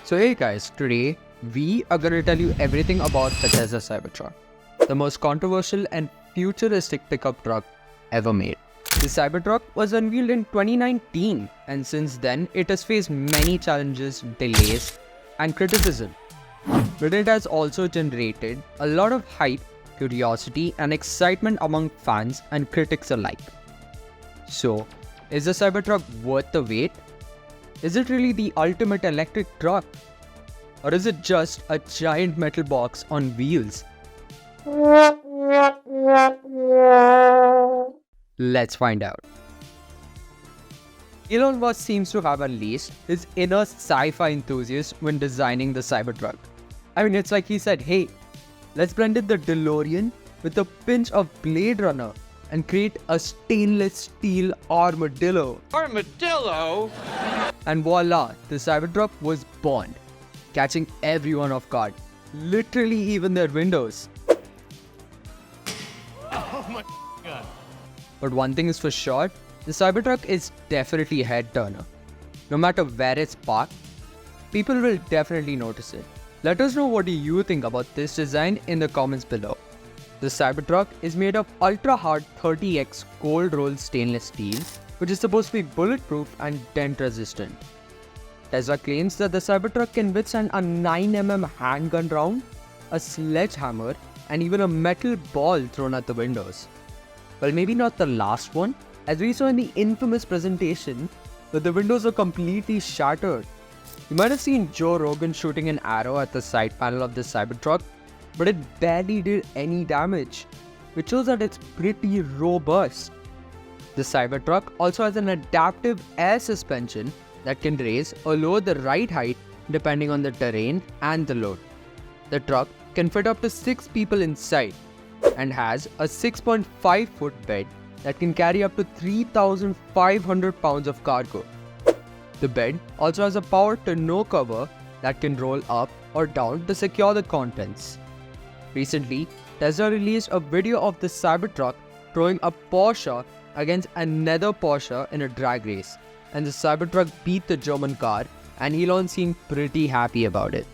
So hey guys, today we are gonna tell you everything about the Tesla Cybertruck, the most controversial and futuristic pickup truck ever made. The Cybertruck was unveiled in 2019 and since then it has faced many challenges, delays and criticism. But it has also generated a lot of hype, curiosity and excitement among fans and critics alike. So, is the Cybertruck worth the wait? Is it really the ultimate electric truck? Or is it just a giant metal box on wheels? Let's find out. Elon Musk seems to have unleashed his inner sci-fi enthusiast when designing the Cybertruck. I mean, it's like he said, hey, let's blend in the DeLorean with a pinch of Blade Runner and create a stainless steel armadillo. Armadillo? And voila, the Cybertruck was born, catching everyone off guard, literally even their windows. Oh my god. But one thing is for sure, the Cybertruck is definitely a head turner. No matter where it's parked, people will definitely notice it. Let us know what do you think about this design in the comments below. The Cybertruck is made of ultra-hard 30x cold-rolled stainless steel, which is supposed to be bulletproof and dent-resistant. Tesla claims that the Cybertruck can withstand a 9mm handgun round, a sledgehammer, and even a metal ball thrown at the windows. Well, maybe not the last one, as we saw in the infamous presentation that the windows are completely shattered. You might have seen Joe Rogan shooting an arrow at the side panel of the Cybertruck, but it barely did any damage, which shows that it's pretty robust. The Cybertruck also has an adaptive air suspension that can raise or lower the ride height depending on the terrain and the load. The truck can fit up to 6 people inside and has a 6.5 foot bed that can carry up to 3,500 pounds of cargo. The bed also has a power tonneau cover that can roll up or down to secure the contents. Recently, Tesla released a video of the Cybertruck throwing a Porsche against another Porsche in a drag race, and the Cybertruck beat the German car, and Elon seemed pretty happy about it.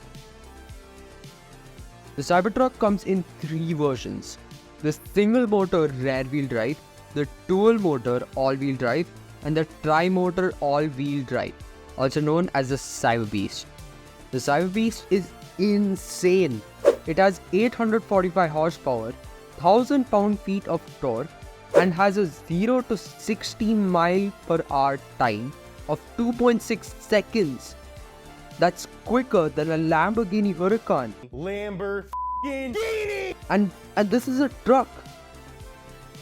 The Cybertruck comes in 3 versions: the single motor rear wheel drive, the dual motor all wheel drive, and the tri-motor all wheel drive, also known as the Cyberbeast. The Cyberbeast is insane. It has 845 horsepower, 1000 pound-feet of torque, and has a 0 to 60 mph time of 2.6 seconds. That's quicker than a Lamborghini Huracan. Lamborghini! And this is a truck.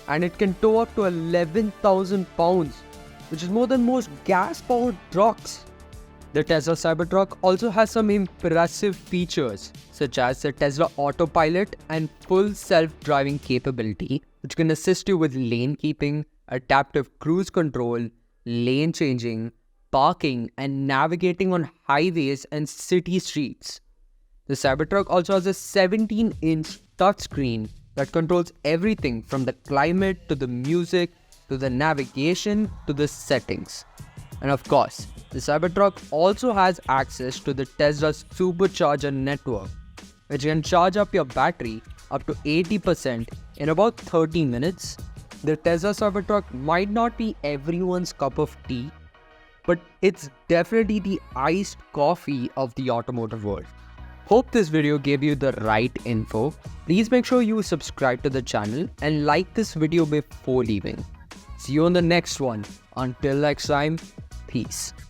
And it can tow up to 11,000 pounds, which is more than most gas-powered trucks. The Tesla Cybertruck also has some impressive features, such as the Tesla Autopilot and full self-driving capability, which can assist you with lane keeping, adaptive cruise control, lane changing, parking, and navigating on highways and city streets. The Cybertruck also has a 17-inch touchscreen that controls everything from the climate to the music to the navigation to the settings. And of course, the Cybertruck also has access to the Tesla supercharger network, which can charge up your battery up to 80% in about 30 minutes. The Tesla Cybertruck might not be everyone's cup of tea, but it's definitely the iced coffee of the automotive world. Hope this video gave you the right info. Please make sure you subscribe to the channel and like this video before leaving. See you on the next one. Until next time, peace.